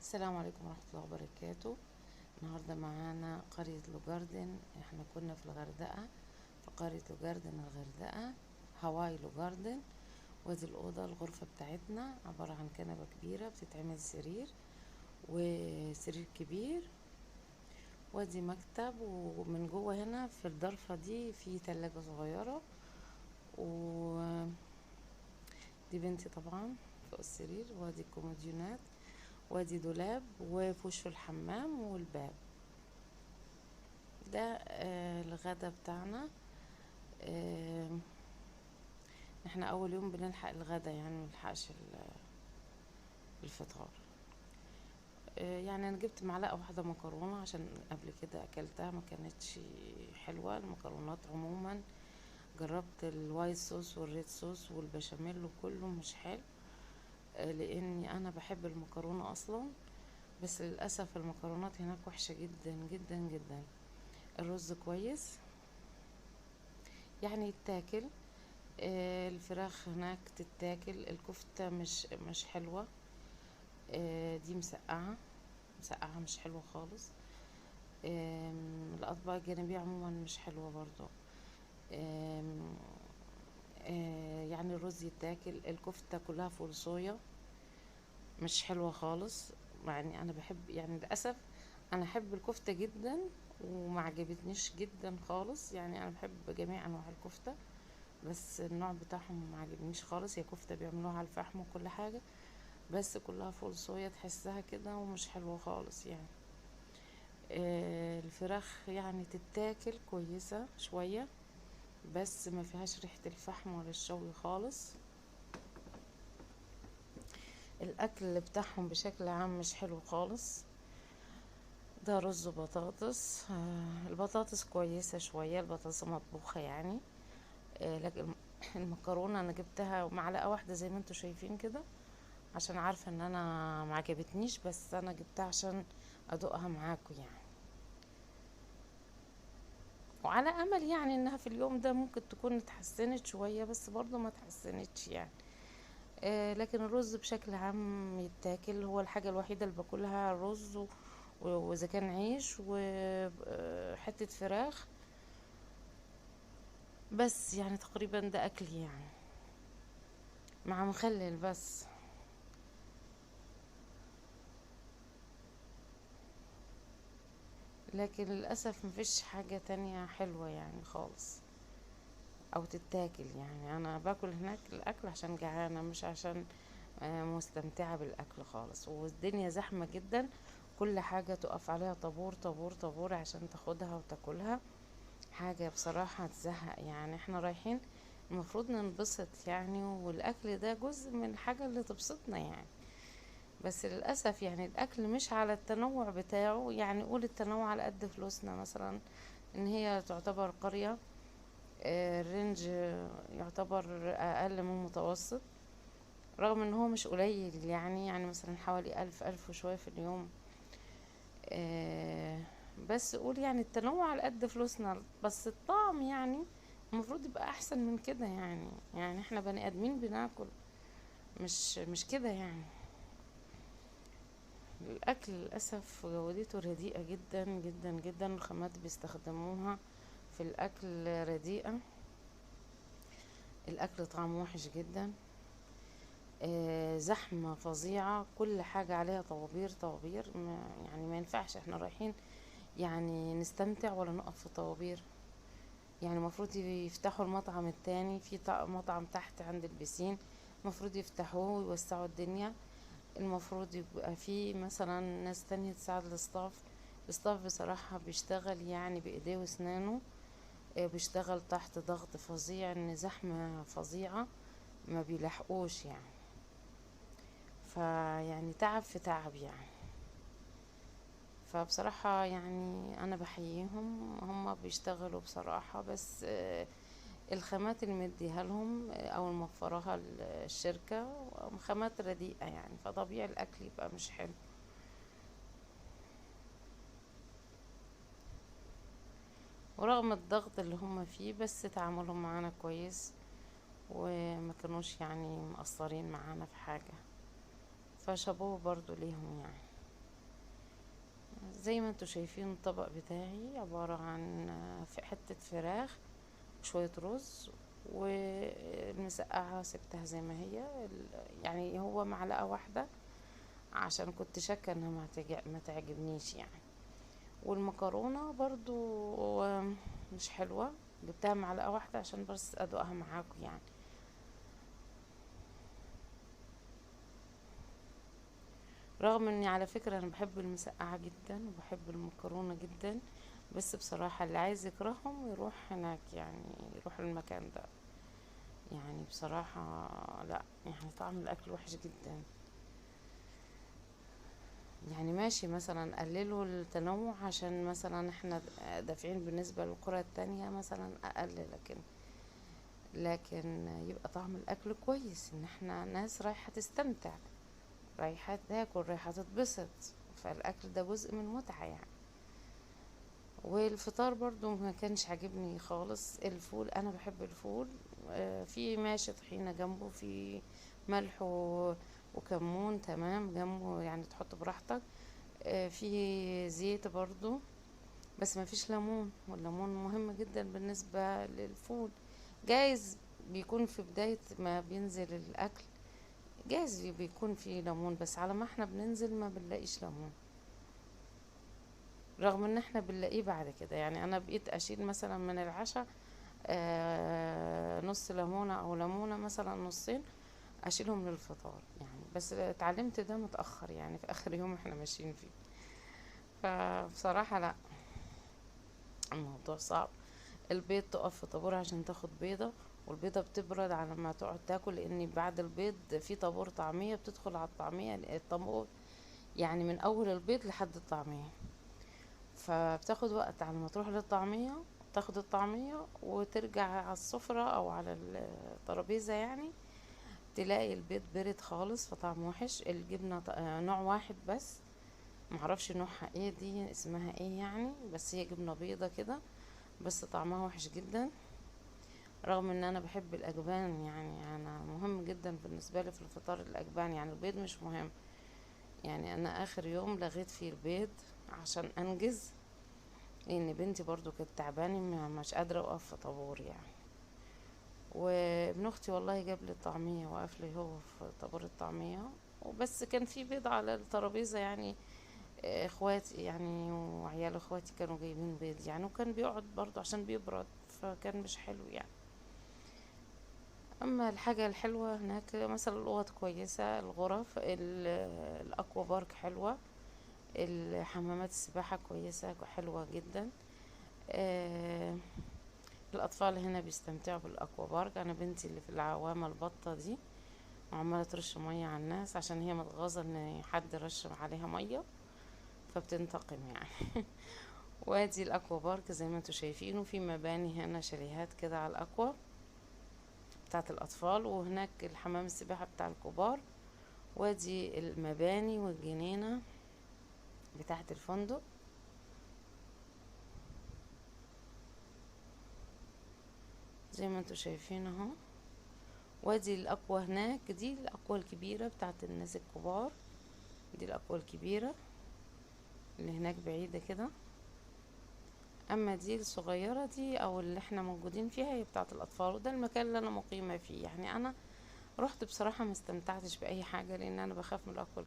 السلام عليكم ورحمة الله وبركاته. النهاردة معانا قرية لوجاردن. احنا كنا في الغردقة، في قرية لوجاردن الغردقة، هواي لوجاردن. وادي الأوضة، الغرفة بتاعتنا عبارة عن كنبة كبيرة بتتعمل سرير وسرير كبير، وادي مكتب. ومن جوه هنا في الضرفة دي في تلاجة صغيرة، ودي بنتي طبعا فوق السرير. وادي الكوموديونات، وادي دولاب، وفي وشه الحمام والباب ده. الغدا بتاعنا. آه احنا اول يوم بنلحق الغدا، يعني ملحقش الفطار. يعني انا جبت معلقة واحدة مكرونة عشان قبل كده اكلتها ما كانتش حلوة. المكرونات عموما جربت الوايت صوص والريد صوص والبشاميل وكله مش حلو، لاني انا بحب المكرونة اصلا، بس للاسف المكرونات هناك وحشة جدا جدا جدا. الرز كويس يعني يتاكل، الفراخ هناك تتاكل، الكفتة مش حلوة. دي مسقعة مسقعة مش حلوة خالص. الأطباق الجانبية عموما مش حلوة برضو. آم، يعني الرز يتاكل، الكفتة كلها فول صويا مش حلوة خالص. يعني أنا بحب، يعني للأسف أنا أحب الكفتة جدا وما عجبتنيش جدا خالص. يعني أنا بحب جميع أنواع الكفتة، بس النوع بتاعهم ما عجبنيش خالص. هي كفتة بيعملوها على الفحم وكل حاجة، بس كلها فول صويا تحسها كده ومش حلوة خالص يعني. الفراخ يعني تتاكل كويسة شوية، بس ما فيهاش ريحة الفحم ولا الشوي خالص. الاكل بتاعهم بشكل عام مش حلو خالص. ده رز وبطاطس. البطاطس كويسة شوية، البطاطس مطبوخة يعني. لكن المكرونة انا جبتها معلقة واحدة زي ما انتوا شايفين كده، عشان عارفة ان انا ما عجبتنيش، بس انا جبتها عشان ادوقها معاكم يعني، وعلى امل يعني انها في اليوم ده ممكن تكون اتحسنت شوية، بس برضو ما اتحسنتش يعني. لكن الرز بشكل عام يتاكل، هو الحاجة الوحيدة اللي باكلها الرز واذا كان عيش وحتة فراخ بس. يعني تقريبا ده اكلي يعني، مع مخلل بس. لكن للأسف مفيش حاجة تانية حلوة يعني خالص او تتاكل. يعني انا باكل هناك الاكل عشان جعانة، مش عشان مستمتعة بالاكل خالص. والدنيا زحمة جدا، كل حاجة تقف عليها طابور طابور طابور عشان تاخدها وتاكلها. حاجة بصراحة تزهق. يعني احنا رايحين المفروض ننبسط يعني، والاكل ده جزء من الحاجة اللي تبسطنا يعني. بس للأسف يعني الأكل مش على التنوع بتاعه. يعني قول التنوع على قد فلوسنا مثلا، إن هي تعتبر قرية. الرينج يعتبر أقل من المتوسط، رغم إن هو مش قليل. يعني مثلا حوالي 1000 وشوية في اليوم. بس قول يعني التنوع على قد فلوسنا، بس الطعم يعني المفروض يبقى أحسن من كده. يعني احنا بني آدمين بناكل، مش كده يعني. الأكل للأسف جودته رديئة جدا جدا جدا، الخامات بيستخدموها في الأكل رديئة. الأكل طعمه وحش جدا. زحمة فظيعة، كل حاجة عليها طوابير طوابير. يعني ما ينفعش احنا رايحين يعني نستمتع ولا نقف في طوابير. يعني المفروض يفتحوا المطعم التاني في مطعم تحت عند البسين، المفروض يفتحوه ويوسعوا الدنيا. المفروض يبقى في مثلا ناس تانية تساعد الاستاف بصراحة بيشتغل يعني بإيديه واسنانه. بيشتغل تحت ضغط فظيع، ان زحمة فظيعة ما بيلحقوش يعني. فيعني تعب في تعب يعني. فبصراحة يعني انا بحييهم، هم بيشتغلوا بصراحة، بس الخامات اللي مديها لهم او موفراها الشركة خامات رديئة يعني، فطبيعي الاكل يبقى مش حلو. ورغم الضغط اللي هم فيه، بس تعاملهم معانا كويس، وما كانوش يعني مقصرين معانا في حاجة. فشابوه برضو ليهم يعني. زي ما انتوا شايفين الطبق بتاعي عبارة عن في حتة فراخ وشوية رز، والمسقعة سبتها زي ما هي، يعني هو معلقة واحدة عشان كنت شاكة انها ما تعجبنيش يعني. والمكرونة برضو مش حلوة، جبتها معلقة واحدة عشان بس ادوقها معاكم يعني. رغم اني على فكرة انا بحب المسقعة جدا وبحب المكرونة جدا، بس بصراحة اللي عايز يكرههم يروح هناك، يعني يروح المكان ده. يعني بصراحة لا، يعني طعم الاكل وحش جدا. يعني ماشي مثلا قللوا التنوع عشان مثلا احنا دافعين بالنسبة للقرى التانية مثلا اقل، لكن يبقى طعم الاكل كويس، ان احنا ناس رايحة تستمتع، رايحة تاكل، رايحة تتبسط، فالاكل ده جزء من المتعة يعني. والفطار برضو ما كانش عاجبني خالص. الفول انا بحب الفول، في ماشي طحينة جنبه، في ملح وكمون تمام جنبه، يعني تحط براحتك. في زيت برضو، بس ما فيش ليمون، والليمون مهم جدا بالنسبة للفول. جايز بيكون في بداية ما بينزل الأكل، جايز بيكون في ليمون، بس على ما احنا بننزل ما بنلاقيش ليمون، رغم ان احنا بنلاقيه بعد كده. يعني انا بقيت اشيل مثلا من العشاء نص ليمونة او ليمونة مثلا نصين، اشيلهم للفطار يعني. بس اتعلمت ده متأخر يعني، في اخر يوم احنا ماشيين فيه. فبصراحة لا، الموضوع صعب. البيض تقف في طابور عشان تاخد بيضة، والبيضة بتبرد على ما تقعد تاكل، لان بعد البيض في طابور طعمية بتدخل على الطعمية، الطابور يعني من اول البيض لحد الطعمية، فبتاخد وقت على ما تروح للطعمية، تاخد الطعمية وترجع على السفرة او على الترابيزة يعني، تلاقي البيض برد خالص فطعم وحش. الجبنة نوع واحد بس، معرفش نوعها ايه، دي اسمها ايه يعني، بس هي جبنة بيضة كده، بس طعمها وحش جدا. رغم ان انا بحب الاجبان، يعني انا مهم جدا بالنسبة لي في الفطار الاجبان، يعني البيض مش مهم. يعني انا اخر يوم لغيت فيه البيض عشان انجز، لان بنتي برضو كانت تعبانه مش قادره اقف في طابور يعني. وابن اختي والله جاب لي الطعميه، وقف لي هو في طابور الطعميه، وبس كان في بيض على الترابيزه يعني. اخواتي يعني وعيال اخواتي كانوا جايبين بيض يعني، وكان بيقعد برضو عشان بيبرد، فكان مش حلو يعني. اما الحاجه الحلوه هناك مثلا الاوض كويسه، الغرف الاكوا بارك حلوه، الحمامات السباحه كويسه حلوه جدا. آه، الأطفال هنا بيستمتعوا بالأكوا بارك. أنا بنتي اللي في العوامة البطة دي وعمالة ترش مية على الناس عشان هي متغاظة إن حد رش عليها مية، فبتنتقم يعني. وادي الأكوا بارك زي ما انتوا شايفين، وفي مباني هنا شاليهات كده على الأكوا بتاعت الأطفال، وهناك الحمام السباحة بتاع الكبار. وادي المباني والجنينة بتاعت الفندق زي ما انتوا شايفين اهو. وادي الأكوا هناك، دي الأكوا الكبيرة بتاعت الناس الكبار، دي الأكوا الكبيرة اللي هناك بعيدة كده. اما دي الصغيرة دي او اللي احنا موجودين فيها هي بتاعة الاطفال، وده المكان اللي انا مقيمة فيه. يعني انا رحت بصراحة ما استمتعتش باي حاجة، لان انا بخاف من الاكل.